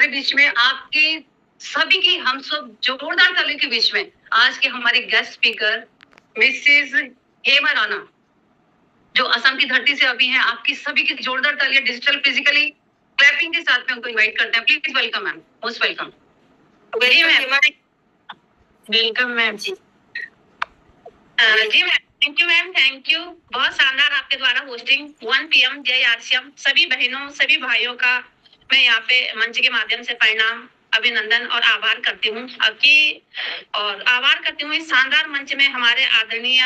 बीच में, आपकी सभी की हम सब जोरदार ताली के बीच में आज के हमारे guest speaker Mrs Hema Rana, जो असम की धरती से अभी हैं, आपकी सभी की जोरदार तालियां डिजिटल फिजिकली क्लैपिंग के साथ में उनको इनवाइट करते हैं। Please welcome ma'am, most welcome. जी मैम, वेलकम मैम जी। जी ma'am, thank you ma'am, thank you. बहुत शानदार आपके द्वारा होस्टिंग 1 PM जय आरसीएम। सभी बहनों सभी भाइयों का मैं यहाँ पे मंच के माध्यम से प्रणाम, अभिनंदन और आभार करती हूँ और आभार करती हूँ इस शानदार मंच में हमारे आदरणीय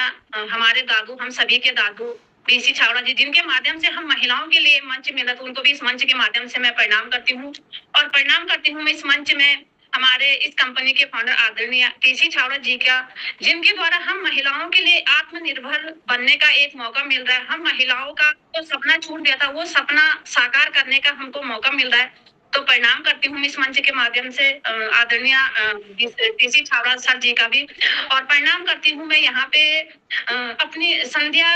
हमारे दादू, हम सभी के दादू पीसी छावड़ा जी, जिनके माध्यम से हम महिलाओं के लिए मंच मिला, तो उनको भी इस मंच के माध्यम से मैं प्रणाम करती हूँ। और प्रणाम करती हूँ इस मंच में हमारे इस कंपनी के फाउंडर आदरणीय पीसी छावड़ा जी का, जिनके द्वारा हम महिलाओं के लिए आत्मनिर्भर बनने का एक मौका मिल रहा है। हम महिलाओं का जो सपना छूट गया था, वो सपना साकार करने का हमको मौका मिल रहा है। तो प्रणाम करती हूँ इस मंच के माध्यम से आदरणीय पीसी छावड़ा सर जी का भी। और प्रणाम करती हूँ मैं यहाँ पे अपनी संध्या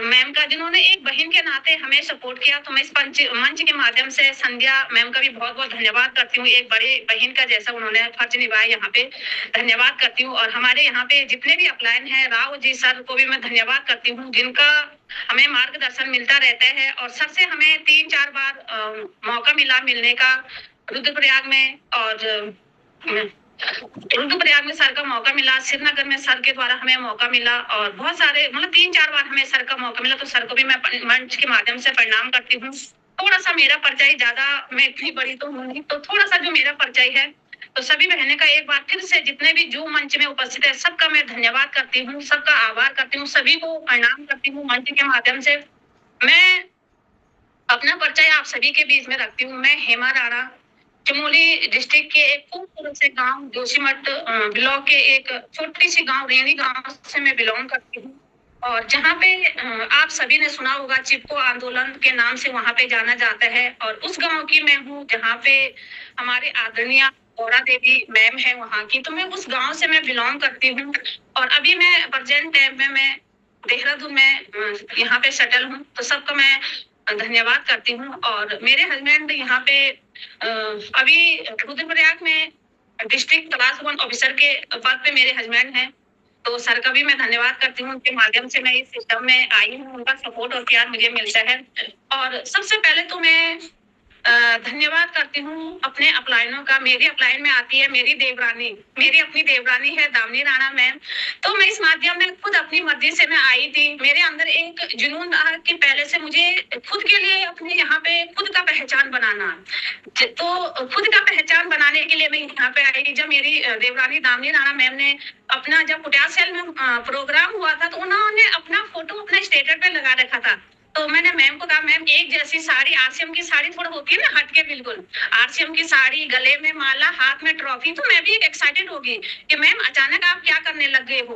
मैम का, जिन्होंने एक बहन के नाते हमें सपोर्ट किया। तो मैं इस मंच के माध्यम से संध्या मैम का भी बहुत बहुत धन्यवाद करती हूँ। एक बड़े बहन का जैसा उन्होंने फर्ज निभाया, यहाँ पे धन्यवाद करती हूँ। और हमारे यहाँ पे जितने भी अपलायन हैं, राव जी सर को भी मैं धन्यवाद करती हूँ, जिनका हमें मार्गदर्शन मिलता रहता है। और सर से हमें 3-4 बार मौका मिला मिलने का रुद्रप्रयाग में, और रुद्रप्रयाग में सर का मौका मिला, श्रीनगर में सर के द्वारा हमें मौका मिला, और बहुत सारे मतलब 3-4 बार हमें सर का मौका मिला। तो सर को भी मैं मंच के माध्यम से प्रणाम करती हूँ। थोड़ा सा मेरा परिचय, ज्यादा मैं इतनी बड़ी तो हूँ नहीं, तो थोड़ा सा जो मेरा परिचय है, तो सभी बहनें का एक बार फिर से जितने भी जो मंच में उपस्थित है, सबका मैं धन्यवाद करती हूँ, सबका आभार करती हूँ, सभी को प्रणाम करती हूँ मंच के माध्यम से। मैं अपना परिचय आप सभी के बीच में रखती हूँ। मैं हेमा राणा, चमोली डिस्ट्रिक्ट के एक खूबसूरत से गांव जोशीमठ ब्लॉक के एक छोटी सी गांव रेणी गांव से मैं बिलोंग करती हूँ। और जहाँ पे आप सभी ने सुना होगा, चिपको आंदोलन के नाम से वहाँ पे जाना जाता है, और उस गांव की मैं हूँ जहाँ पे हमारे आदरणीय गौरा देवी मैम है वहाँ की। तो मैं उस गांव से मैं बिलोंग करती हूँ। और अभी मैं प्रेजेंट टाइम में मैं देहरादून में यहाँ पे सेटल हूँ। तो सबका मैं धन्यवाद करती हूँ। और मेरे हस्बैंड यहाँ पे अभी रुद्रप्रयाग में डिस्ट्रिक्ट क्लास 1 ऑफिसर के पद पे मेरे हस्बैंड हैं। तो सर का भी मैं धन्यवाद करती हूँ, उनके माध्यम से मैं इस सिस्टम में आई हूँ, उनका सपोर्ट और प्यार मुझे मिलता है। और सबसे पहले तो मैं धन्यवाद करती हूँ अपने अपलायनों का। मेरी अपलायन में आती है मेरी देवरानी, मेरी अपनी देवरानी है दामिनी राणा मैम। तो मैं इस माध्यम में खुद अपनी मर्जी से मैं आई थी। मेरे अंदर एक जुनून था कि पहले से मुझे खुद के लिए अपने यहाँ पे खुद का पहचान बनाना, तो खुद का पहचान बनाने के लिए मैं यहाँ पे आई। जब मेरी देवरानी दामिनी राणा मैम ने अपना, जब कुटिया सेल में प्रोग्राम हुआ था, तो उन्होंने अपना फोटो अपने स्टेटस पे लगा रखा था। तो मैंने मैम को कहा, मैम एक जैसी साड़ी, आरसीएम की साड़ी थोड़ा होती है ना हटके, बिल्कुल आरसीएम की साड़ी, गले में माला, हाथ में ट्रॉफी। तो मैं भी एक्साइटेड होगी कि मैम अचानक आप क्या करने लग गए हो।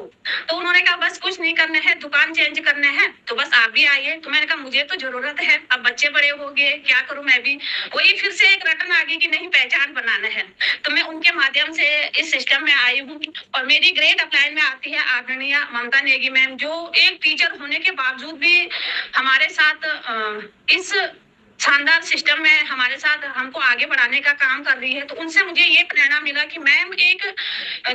तो उन्होंने कहा बस कुछ नहीं करना है, दुकान चेंज करना है, तो बस आप भी आइए। तो मैंने कहा मुझे तो जरूरत है, अब बच्चे बड़े हो गए, क्या करूं मैं भी। वही फिर से एक रटन आ गई कि नहीं पहचान बनाना है। तो मैं उनके माध्यम से इस सिस्टम में आई हूँ। और मेरी ग्रेट अपलाइन में आती है आदरणीय ममता नेगी मैम, जो एक टीचर होने के बावजूद भी हमारे साथ इस शानदार सिस्टम में हमारे साथ हमको आगे बढ़ाने का काम कर रही है। तो उनसे मुझे ये प्रेरणा मिला कि मैम एक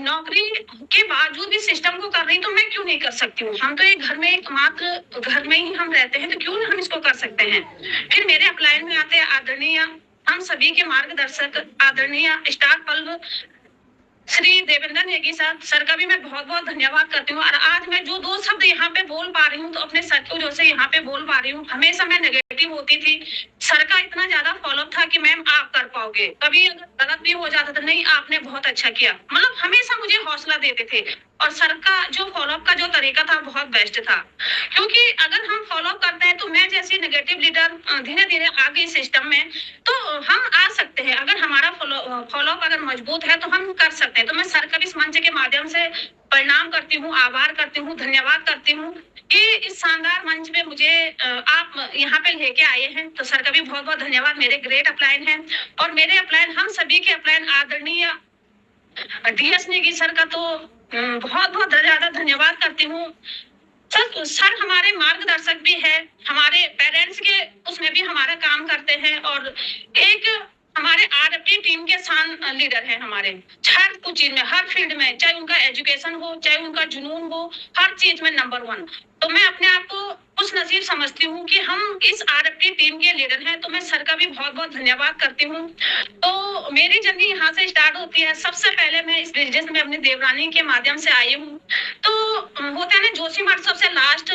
नौकरी के बावजूद भी सिस्टम को कर रही, तो मैं क्यों नहीं कर सकती हूँ। हम तो एक घर में, एक मात्र घर में ही हम रहते हैं, तो क्यों हम इसको कर सकते हैं। फिर मेरे अपलाइन में आते हैं आदरणीय हम सभी के मार्गदर्शक आदरणीय स्टार पल्व श्री देवेंद्र नेगी सर का भी मैं बहुत बहुत धन्यवाद करती हूँ। और आज मैं जो 2 शब्द यहाँ पे बोल पा रही हूँ, तो अपने सर को जो से यहाँ पे बोल पा रही हूँ। हमेशा मैं नेगेटिव होती थी, सर का इतना ज्यादा फॉलोअप था कि मैम आप कर पाओगे, कभी अगर गलत भी हो जाता था, नहीं आपने बहुत अच्छा किया, मतलब हमेशा मुझे हौसला देते थे। और सर का जो फॉलोअप का जो तरीका था बहुत बेस्ट था, क्योंकि अगर हम फॉलोअप करते हैं, तो मैं जैसी नेगेटिव लीडर धीरे धीरे आ गई सिस्टम में, तो हम आ सकते हैं। अगर हमारा फॉलोअप अगर मजबूत है, तो हम कर सकते हैं। तो मैं सर का इस मंच के माध्यम से प्रणाम करती हूँ, आभार करती हूँ, धन्यवाद करती हूँ कि इस शानदार मंच में मुझे आप यहाँ पे लेके आए हैं। तो सर का भी बहुत बहुत धन्यवाद। मेरे ग्रेट अपलाइन हैं, और मेरे अपलाइन हम सभी के अपलाइन आदरणीय डीएस नेगी सर का तो बहुत बहुत ज्यादा धन्यवाद करती हूँ। सर हमारे मार्गदर्शक भी है, हमारे पेरेंट्स के उसमें भी हमारा काम करते हैं। और एक हमारे आरएफटी टीम के सान लीडर हैं हमारे, हर कुछ चीज में, हर फील्ड में, चाहे उनका एजुकेशन हो, चाहे उनका जुनून हो, हर चीज में नंबर 1। तो मैं अपने आप को खुश नसीब समझती हूँ कि हम इस आरएफटी टीम के लीडर हैं। तो मैं सर का भी बहुत बहुत धन्यवाद करती हूँ। तो मेरी जर्नी यहाँ से स्टार्ट होती है। सबसे पहले मैं इस बिजनेस में अपनी देवरानी के माध्यम से आई हूँ। तो होता है ना, जोशीमठ सबसे लास्ट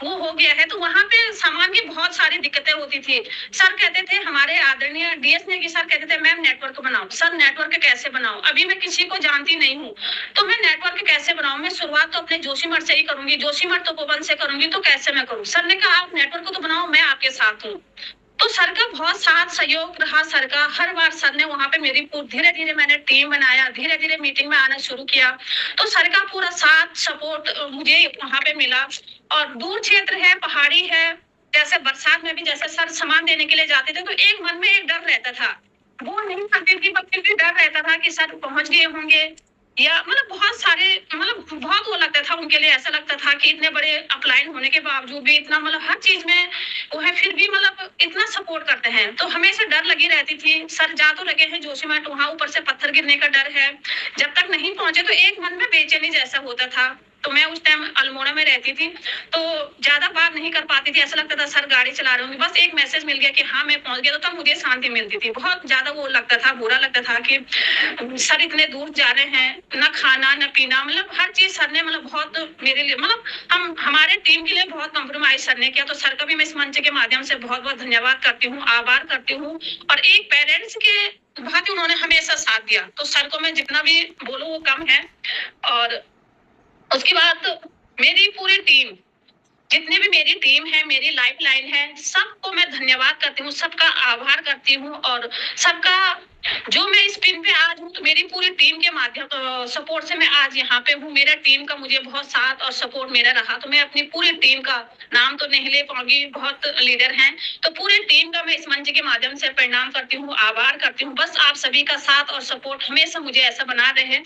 वो हो गया है, तो वहाँ पे सामान की बहुत सारी दिक्कतें होती थी। सर कहते थे, हमारे आदरणीय डीएस नेगी सर कहते थे, मैम नेटवर्क बनाओ। सर नेटवर्क कैसे बनाओ, अभी मैं किसी को जानती नहीं हूँ, तो मैं नेटवर्क कैसे बनाऊं? मैं शुरुआत तो अपने जोशीमठ से ही करूंगी, जोशीमठ तो पवन से करूंगी, तो कैसे मैं करूं? सर ने कहा, आप नेटवर्क तो बनाओ, मैं आपके साथ हूँ। तो सर का बहुत साथ सहयोग रहा। सर का हर बार सर ने वहां पे मेरी धीरे धीरे मैंने टीम बनाया, धीरे धीरे मीटिंग में आना शुरू किया। तो सर का पूरा साथ सपोर्ट मुझे वहां पे मिला। और दूर क्षेत्र है, पहाड़ी है, जैसे बरसात में भी जैसे सर सामान देने के लिए जाते थे, तो एक मन में एक डर रहता था। वो नहीं करती थी, पर फिर भी डर रहता था कि सर पहुंच गए होंगे, या मतलब बहुत सारे, मतलब बहुत वो लगता था उनके लिए। ऐसा लगता था कि इतने बड़े अपलाइन होने के बावजूद भी इतना, मतलब हर चीज में वो है, फिर भी मतलब इतना सपोर्ट करते हैं। तो हमेशा डर लगी रहती थी। सर जा तो लगे हैं जोशीमठ, वहां ऊपर से पत्थर गिरने का डर है, जब तक नहीं पहुंचे तो एक मन में बेचैनी जैसा होता था। तो मैं उस टाइम अल्मोड़ा में रहती थी, तो ज्यादा बात नहीं कर पाती थी। ऐसा लगता था सर गाड़ी चला रहे होंगे, बस एक मैसेज मिल गया कि हाँ मैं पहुंच गया, तो तब मुझे शांति मिलती थी। बहुत ज्यादा वो लगता था, बुरा लगता था कि सर इतने दूर जा रहे हैं, ना खाना ना पीना, मतलब हर चीज सर ने मतलब बहुत मेरे लिए, मतलब हम हमारे टीम के लिए बहुत कॉम्प्रोमाइज सर ने किया। तो सर का भी मैं इस मंच के माध्यम से बहुत बहुत धन्यवाद करती हूँ, आभार करती हूँ। और एक पेरेंट्स के बहुत ही उन्होंने हमेशा साथ दिया, तो सर को मैं जितना भी बोलूँ वो कम है। और उसके बाद मेरी पूरी टीम, जितनी भी मेरी टीम है, मेरी लाइफ लाइन है, सबको मैं धन्यवाद करती हूँ, सबका आभार करती हूँ। और सबका, जो मैं इस पिन पे आज हूँ, तो मेरी पूरी टीम के माध्यम सपोर्ट से मैं आज यहाँ पे हूँ। मेरा टीम का मुझे बहुत साथ और सपोर्ट मेरा रहा। तो मैं अपनी पूरी टीम का नाम तो नहीं ले पाऊंगी, बहुत लीडर हैं, तो पूरी टीम का मैं इस मंच के माध्यम से प्रणाम करती हूँ, आभार करती हूँ। बस आप सभी का साथ और सपोर्ट हमेशा मुझे ऐसा बना रहे।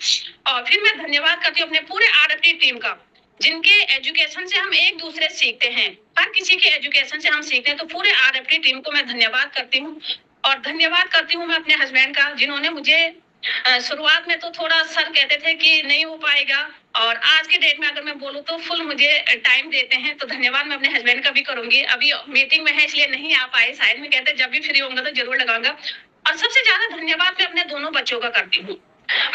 और फिर मैं धन्यवाद करती हूँ अपने पूरे आरएफटी टीम का, जिनके एजुकेशन से हम एक दूसरे सीखते हैं। हर किसी के एजुकेशन से हम सीखते हैं। तो पूरे आरएफटी टीम को मैं धन्यवाद करती हूँ। और धन्यवाद करती हूँ मैं अपने हस्बैंड का, जिन्होंने मुझे शुरुआत में तो थोड़ा सर कहते थे कि नहीं हो पाएगा, और आज के डेट में अगर मैं बोलूँ तो फुल मुझे टाइम देते हैं। तो धन्यवाद मैं अपने हस्बैंड का भी करूंगी। अभी मीटिंग में है इसलिए नहीं आ पाए, शायद में कहते जब भी फ्री होंगे तो जरूर लगाऊंगा। और सबसे ज्यादा धन्यवाद मैं अपने दोनों बच्चों का करती हूँ।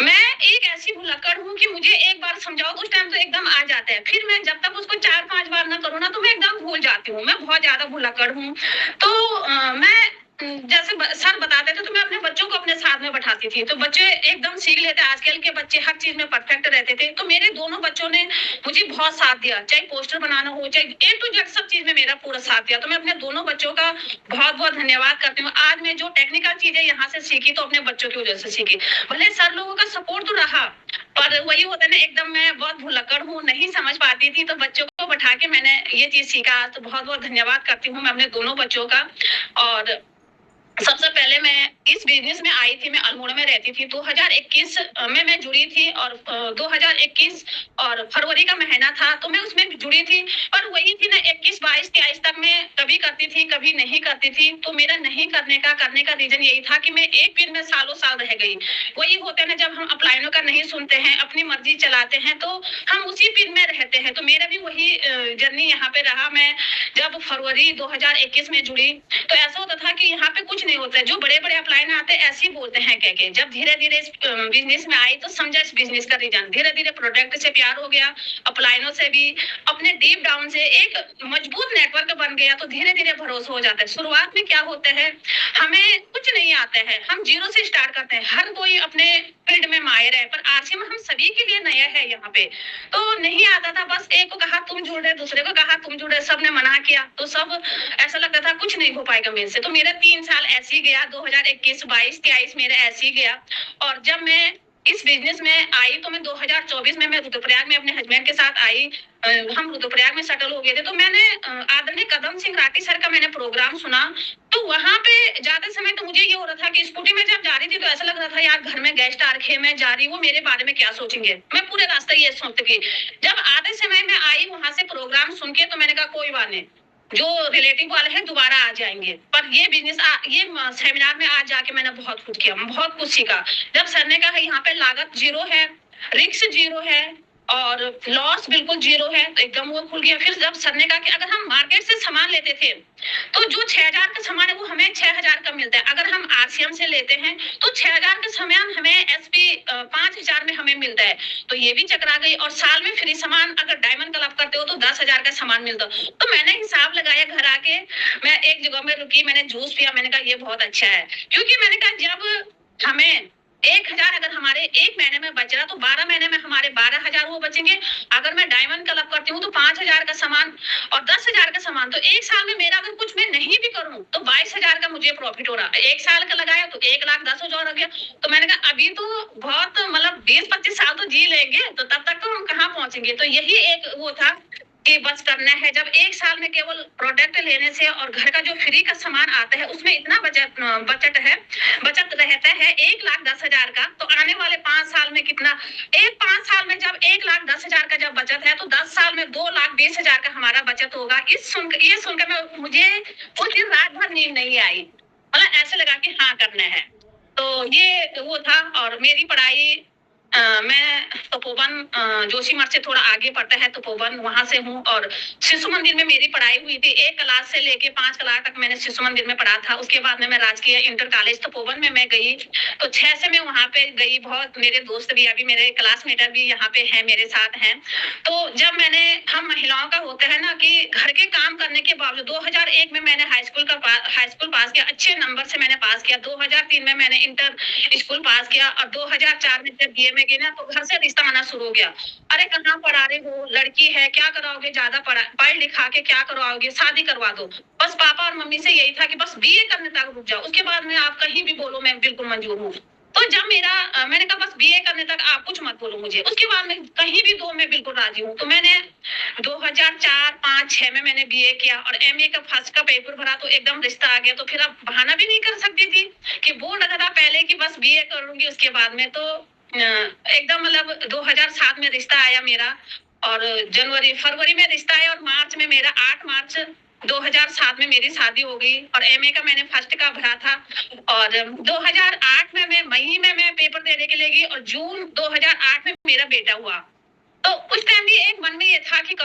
मैं एक ऐसी भुलक्कड़ हूँ कि मुझे एक बार समझाओ तो उस टाइम तो एकदम आ जाता है, फिर मैं जब तक उसको 4-5 बार ना करूँ ना, तो मैं एकदम भूल जाती हूँ। मैं बहुत ज्यादा भुलक्कड़ हूँ। तो मैं जैसे सर बताते थे, तो मैं अपने बच्चों को अपने साथ में बैठाती थी, तो बच्चे एकदम सीख लेते। आजकल के बच्चे हर चीज में परफेक्ट रहते थे। तो मेरे दोनों बच्चों ने मुझे बहुत साथ दिया, चाहे पोस्टर बनाना हो, चाहे A to Z सब चीज में मेरा पूरा साथ दिया। तो मैं अपने दोनों बच्चों का बहुत बहुत धन्यवाद करती हूँ। आज मैं जो टेक्निकल चीजें यहाँ से सीखी, तो अपने बच्चों की वजह से सीखी। भले सर लोगों का सपोर्ट तो रहा, पर वही होता है ना, एकदम मैं बहुत भुलक्कड़ हूँ, नहीं समझ पाती थी। तो बच्चों को बैठा के मैंने ये चीज सीखा। तो बहुत बहुत धन्यवाद करती हूँ मैं अपने दोनों बच्चों का। और सबसे पहले मैं इस बिजनेस में आई थी, मैं अल्मोड़ा में रहती थी। 2021 में मैं जुड़ी थी, और 2021 और फरवरी का महीना था, तो मैं उसमें जुड़ी थी। पर वही थी ना, 21, 22, 23 तक मैं कभी करती थी, कभी नहीं करती थी। तो मेरा नहीं करने का रीजन यही था कि मैं एक पिन में सालों साल रह गई। वही होते हैं ना, जब हम अपलाइनों का नहीं सुनते हैं, अपनी मर्जी चलाते हैं, तो हम उसी पिन में रहते हैं। तो मेरा भी वही जर्नी यहाँ पे रहा। मैं जब फरवरी 2021 में जुड़ी, तो ऐसा होता था कि यहाँ पे कुछ नहीं होता है। जो बड़े बड़े अपलाइन आते हैं ऐसे ही बोलते हैं कह के। जब धीरे धीरे इस बिजनेस में आई, तो समझा इस बिजनेस का रीजन। धीरे धीरे प्रोडक्ट से प्यार हो गया, अपलाइनों से भी, अपने डीप डाउन से एक मजबूत नेटवर्क बन गया। तो धीरे धीरे भरोसा हो जाता है। शुरुआत में क्या होता है, हमें कुछ नहीं आता है, हम जीरो से स्टार्ट करते हैं। हर कोई अपने फील्ड में माहिर है, पर आरसी में हम सभी के लिए नया है यहाँ पे। तो नहीं आता था, बस एक को कहा तुम जुड़ रहे, दूसरे को कहा तुम जुड़ रहे, सबने मना किया। तो सब ऐसा लगता था कुछ नहीं हो पाएगा मेरे से। तो मेरा 3 साल ऐसे ही गया, 2021, 22, 23 मेरा ऐसे ही गया। और जब मैं इस बिजनेस में आई, तो मैं 2024 में मैं रुद्रप्रयाग में अपने हस्बैंड के साथ आई। हम रुद्रप्रयाग में सेटल हो गए थे। तो मैंने आदरणीय कदम सिंह राठी सर का मैंने प्रोग्राम सुना। तो वहां पे जाते समय तो मुझे ये हो रहा था कि स्कूटी में जब जा रही थी, तो ऐसा लग रहा था यार घर में गेस्ट आ रखे, मैं जा रही हूँ, मेरे बारे में क्या सोचेंगे। मैं पूरे रास्ते ये सोचती थी। जब आधे समय में आई वहां से प्रोग्राम सुन के, तो मैंने कहा कोई बात नहीं, जो रिलेटिव वाले हैं दोबारा आ जाएंगे। पर ये सेमिनार में आज जाके मैंने बहुत कुछ किया, बहुत कुछ सीखा। जब सर ने कहा यहाँ पे लागत 0 है, रिस्क 0 है और लॉस बिल्कुल 0 है, तो एकदम वो खुल गया। फिर जब सर ने कहा कि अगर हम मार्केट से सामान लेते थे तो जो 6000 का सामान है वो हमें 6000 का मिलता है, अगर हम आरसीएम से लेते हैं तो 6000 का सामान हमें एसपी 5000 में हमें मिलता है। तो ये भी चकरा गई। और साल में फ्री सामान अगर डायमंड क्लब करते हो तो 10,000 का सामान मिलता। तो मैंने हिसाब लगाया, घर आके मैं एक जगह में रुकी, मैंने जूस पिया, मैंने कहा ये बहुत अच्छा है। क्योंकि मैंने कहा जब हमें 1000 अगर हमारे एक महीने में बच रहा तो 12 महीने में हमारे 12,000 वो बचेंगे। अगर मैं डायमंड क्लब करती हूँ तो 5,000 का सामान और 10,000 का सामान, तो एक साल में मेरा अगर कुछ मैं नहीं भी करूँ तो 22,000 का मुझे प्रॉफिट हो रहा है। एक साल का लगाया तो 1,10,000 हो गया। तो मैंने कहा अभी तो बहुत मतलब 20-25 साल तो जी लेंगे, तो तब तक तो हम कहाँ पहुंचेंगे। तो यही एक वो था कि बस करना है। जब एक साल में केवल प्रोडक्ट लेने से और घर का जो फ्री का सामान आता है उसमें इतना बचत रहता है 1,10,000 का, तो आने वाले 5 साल में कितना, 5 साल में जब 1,10,000 का जब बचत है तो 10 साल में 2,20,000 का हमारा बचत होगा। ये सुनकर मुझे उस दिन रात भर नींद नहीं आई, मतलब ऐसे लगा कि हाँ करना है। तो ये वो था। और मेरी पढ़ाई मैं तपोवन जोशी मठ से थोड़ा आगे पड़ता है, तपोवन वहां से हूँ। और शिशु मंदिर में मेरी पढ़ाई हुई थी, 1 क्लास से लेके 5 क्लास तक मैंने शिशु मंदिर में पढ़ा था। उसके बाद में मैं राजकीय इंटर कॉलेज तपोवन में मैं गई, तो 6 से मैं वहां पे गई। बहुत मेरे दोस्त भी, अभी मेरे क्लासमेटर भी यहाँ पे हैं, मेरे साथ हैं। तो जब हम महिलाओं का होता है ना कि घर के काम करने के बावजूद 2001 में मैंने हाई स्कूल पास किया, अच्छे नंबर से मैंने पास किया। 2003 में मैंने इंटर स्कूल पास किया और 2004 में जब बीए में गई ना तो घर से रिश्ता आना शुरू हो गया। अरे कहाँ पढ़ा रहे हो, लड़की है, क्या कराओगे, ज्यादा पढ़ लिखा के क्या करवाओगे, शादी करवा दो। बस पापा और मम्मी से यही था कि बस बीए करने तक रुक जाओ, उसके बाद में आप कहीं भी बोलो मैं बिल्कुल मंजूर हूँ। तो जब मैंने कहा बस बीए करने तक आप कुछ मत बोलो मुझे, उसके बाद में कहीं भी दो मैं बिल्कुल राजी हूँ। तो मैंने 2004, 5, 6 में मैंने बीए किया और एमए का फर्स्ट का पेपर भरा तो एकदम रिश्ता आ गया। तो फिर अब बहाना भी नहीं कर सकती थी कि बोल रखा था पहले कि बस बीए करूंगी उसके बाद में। तो एकदम मतलब 2007 में रिश्ता आया मेरा और फरवरी में रिश्ता आया और मार्च में मेरा 8 मार्च 2007 में मेरी शादी हो गई। और एमए का मैंने फर्स्ट का भरा था और 2008 में मैं मई में मैं पेपर देने के लिए गई और जून 2008 में मेरा बेटा हुआ। तो उस टाइम भी एक मन में ये था कि